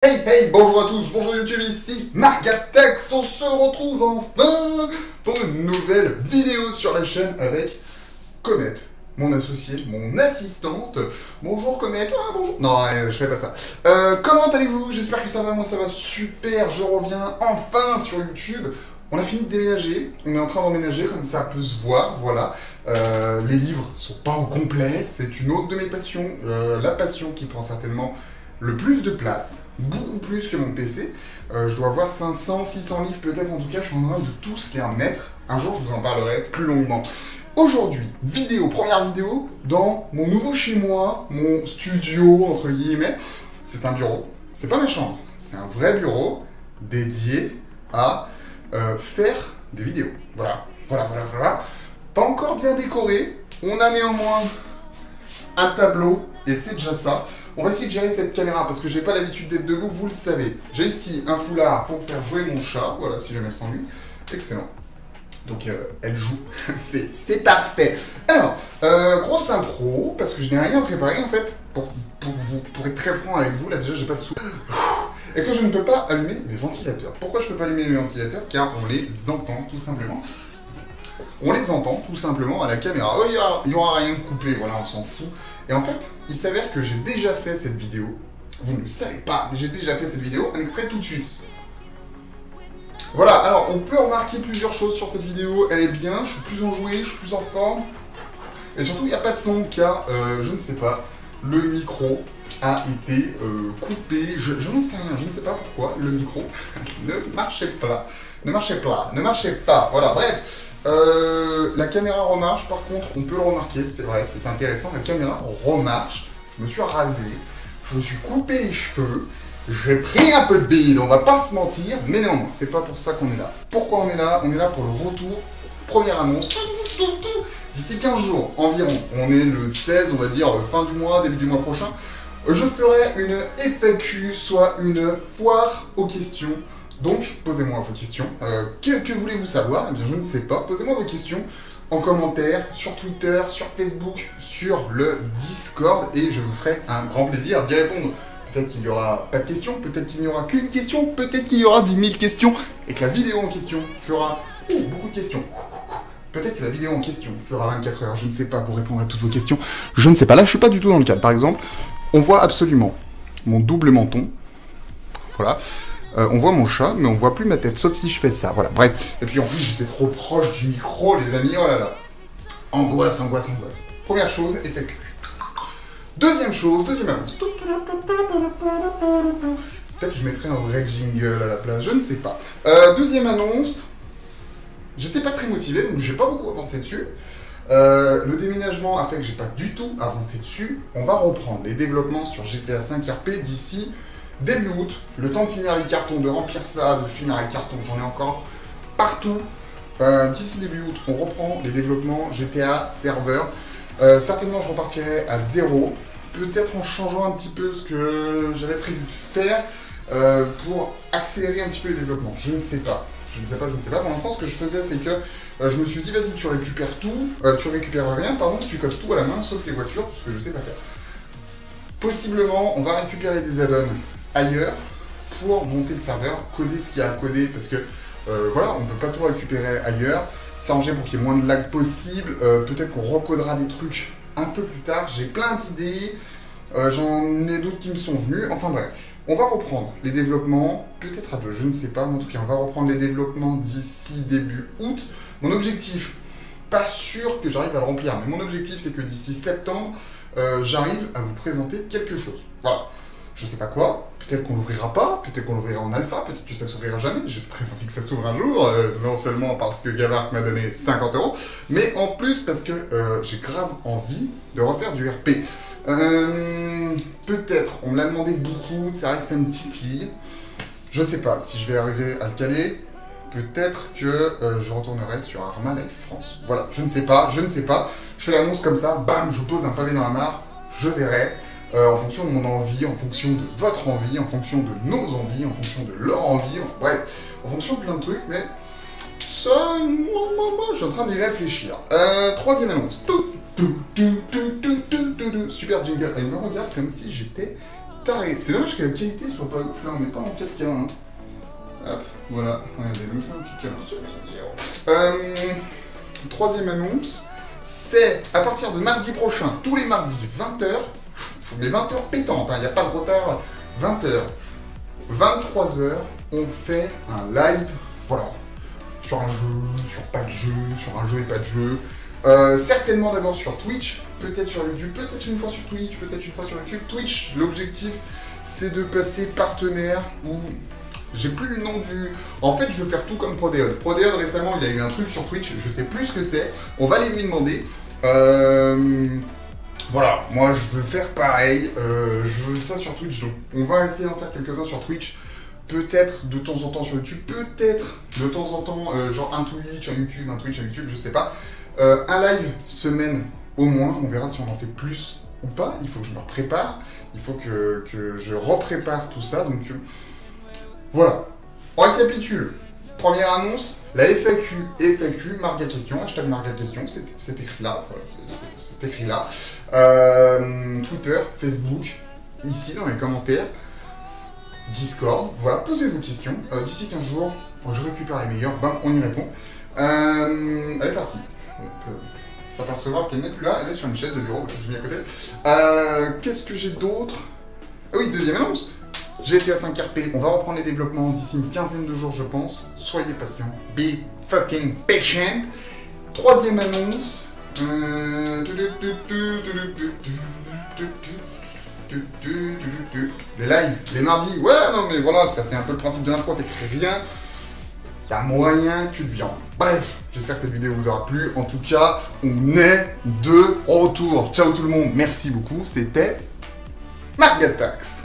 Hey, bonjour à tous, bonjour YouTube, ici Margatex, on se retrouve enfin pour une nouvelle vidéo sur la chaîne avec Comet, mon associé, mon assistante. Bonjour Comet, bonjour. Non, je fais pas ça. Comment allez-vous? J'espère que ça va, moi ça va super, je reviens enfin sur YouTube. On a fini de déménager, on est en train d'emménager comme ça peut se voir, voilà. Les livres sont pas au complet, c'est une autre de mes passions, la passion qui prend certainement le plus de place, beaucoup plus que mon PC. Je dois avoir 500, 600 livres peut-être, en tout cas je suis en train de tous les remettre. Un jour je vous en parlerai plus longuement. Aujourd'hui, première vidéo dans mon nouveau chez moi, mon studio entre guillemets. C'est un bureau, c'est pas ma chambre, c'est un vrai bureau dédié à faire des vidéos. Voilà. Pas encore bien décoré, on a néanmoins un tableau et c'est déjà ça. On va essayer de gérer cette caméra parce que j'ai pas l'habitude d'être debout, vous le savez. J'ai ici un foulard pour faire jouer mon chat, voilà, si jamais elle s'ennuie. Excellent. Donc elle joue, c'est parfait. Alors, grosse impro, parce que je n'ai rien préparé en fait, pour être très franc avec vous, là déjà j'ai pas de sous. Et que je ne peux pas allumer mes ventilateurs. Pourquoi je peux pas allumer mes ventilateurs? Car on les entend tout simplement. On les entend tout simplement à la caméra. Oh, il n'y aura rien de coupé, voilà, on s'en fout. Et en fait, il s'avère que j'ai déjà fait cette vidéo. Vous ne le savez pas, mais j'ai déjà fait cette vidéo, un extrait tout de suite. Voilà, alors on peut remarquer plusieurs choses sur cette vidéo. Elle est bien, je suis plus enjoué, je suis plus en forme. Et surtout, il n'y a pas de son car, je ne sais pas, le micro a été coupé. Je n'en sais rien, je ne sais pas pourquoi le micro ne marchait pas. Ne marchait pas, voilà, bref. La caméra remarche, par contre, on peut le remarquer, c'est vrai, c'est intéressant, la caméra remarche. Je me suis rasé, je me suis coupé les cheveux, j'ai pris un peu de bide, on va pas se mentir, mais néanmoins, c'est pas pour ça qu'on est là. Pourquoi on est là? On est là pour le retour, première annonce, d'ici 15 jours environ, on est le 16, on va dire fin du mois, début du mois prochain, je ferai une FAQ, soit une foire aux questions. Donc, posez-moi vos questions. Que voulez-vous savoir? Eh bien, je ne sais pas. Posez-moi vos questions en commentaire, sur Twitter, sur Facebook, sur le Discord, et je vous ferai un grand plaisir d'y répondre. Peut-être qu'il n'y aura pas de questions, peut-être qu'il n'y aura qu'une question, peut-être qu'il y aura 10 000 questions, et que la vidéo en question fera beaucoup de questions. Peut-être que la vidéo en question fera 24 heures, je ne sais pas, pour répondre à toutes vos questions. Je ne sais pas, là je suis pas du tout dans le cadre. Par exemple, on voit absolument mon double menton. Voilà. On voit mon chat, mais on voit plus ma tête, sauf si je fais ça, voilà, bref. Et puis en plus, j'étais trop proche du micro, les amis, oh là là. Angoisse. Première chose, FAQ. Deuxième chose, deuxième annonce. Peut-être que je mettrai un vrai jingle à la place, je ne sais pas. Deuxième annonce. J'étais pas très motivé, donc j'ai pas beaucoup avancé dessus. Le déménagement a fait que j'ai pas du tout avancé dessus. On va reprendre les développements sur GTA 5 RP d'ici début août, le temps de finir les cartons, de remplir ça, de finir les cartons, j'en ai encore partout. D'ici début août, on reprend les développements GTA serveur. Certainement, je repartirai à zéro, peut-être en changeant un petit peu ce que j'avais prévu de faire pour accélérer un petit peu les développements. Je ne sais pas. Pour l'instant, ce que je faisais, c'est que je me suis dit, vas-y, tu récupères tout, tu récupères rien, pardon, tu codes tout à la main, sauf les voitures, ce que je sais pas faire. Possiblement, on va récupérer des add-ons ailleurs pour monter le serveur, coder ce qu'il y a à coder, parce que voilà, on ne peut pas tout récupérer ailleurs, s'arranger pour qu'il y ait moins de lag possible, peut-être qu'on recodera des trucs un peu plus tard, j'ai plein d'idées, j'en ai d'autres qui me sont venus, enfin bref, on va reprendre les développements, peut-être à deux, je ne sais pas, mais en tout cas on va reprendre les développements d'ici début août. Mon objectif, pas sûr que j'arrive à le remplir, mais mon objectif c'est que d'ici septembre, j'arrive à vous présenter quelque chose. Voilà. Je sais pas quoi, peut-être qu'on l'ouvrira pas, peut-être qu'on l'ouvrira en alpha, peut-être que ça s'ouvrira jamais, j'ai très envie que ça s'ouvre un jour, non seulement parce que Gavark m'a donné 50 €, mais en plus parce que j'ai grave envie de refaire du RP. Peut-être, on me l'a demandé beaucoup, c'est vrai que ça me titille, je sais pas si je vais arriver à le caler, peut-être que je retournerai sur Arma Life France. Voilà, je ne sais pas, je fais l'annonce comme ça, bam, je pose un pavé dans la mare, je verrai. En fonction de mon envie, en fonction de votre envie, en fonction de nos envies, en fonction de leur envie, bref, en fonction de plein de trucs, mais ça, moi, je suis en train d'y réfléchir. Troisième annonce. Super jingle. Elle me regarde comme si j'étais taré. C'est dommage que la qualité soit pas ouf, là on n'est pas en 4K. Hein. Hop, voilà, regardez, nous fait un petit câlin, c'est mignon. Troisième annonce, c'est à partir de mardi prochain, tous les mardis, 20h, mais 20h pétantes, il n'y a pas de retard, 20h, 23h, on fait un live, voilà, sur un jeu, sur pas de jeu, sur un jeu et pas de jeu. Certainement d'abord sur Twitch, peut-être sur YouTube, peut-être une fois sur Twitch, peut-être une fois sur YouTube. Twitch, l'objectif, c'est de passer partenaire ou... J'ai plus le nom du... En fait, je veux faire tout comme Prodeod. Prodeod, récemment, il a eu un truc sur Twitch, je sais plus ce que c'est. On va aller lui demander. Voilà, moi, je veux faire pareil. Je veux ça sur Twitch, donc on va essayer d'en faire quelques-uns sur Twitch. Peut-être de temps en temps sur YouTube, peut-être de temps en temps, genre un Twitch, un YouTube, un Twitch, un YouTube, je sais pas. Un live semaine au moins, on verra si on en fait plus ou pas. Il faut que je me prépare, il faut que je reprépare tout ça, donc... Voilà, on récapitule. Première annonce, la FAQ, marque à question, hashtag marque à question, c'est écrit là, c'est écrit là. Twitter, Facebook, ici dans les commentaires, Discord, voilà, posez vos questions. D'ici 15 jours, je récupère les meilleurs, bam, on y répond. Elle est partie. On peut s'apercevoir qu'elle n'est plus là, elle est sur une chaise de bureau, je l'ai mis à côté. Qu'est-ce que j'ai d'autre? Ah oui, deuxième annonce. GTA 5 RP, on va reprendre les développements d'ici une quinzaine de jours, je pense. Soyez patients. Be fucking patient. Troisième annonce. Les lives, les mardis. Ouais, non, mais voilà, ça c'est un peu le principe de l'intro. T'écris rien. Il y a moyen que tu te viandes. Bref, j'espère que cette vidéo vous aura plu. En tout cas, on est de retour. Ciao tout le monde. Merci beaucoup. C'était Margatax.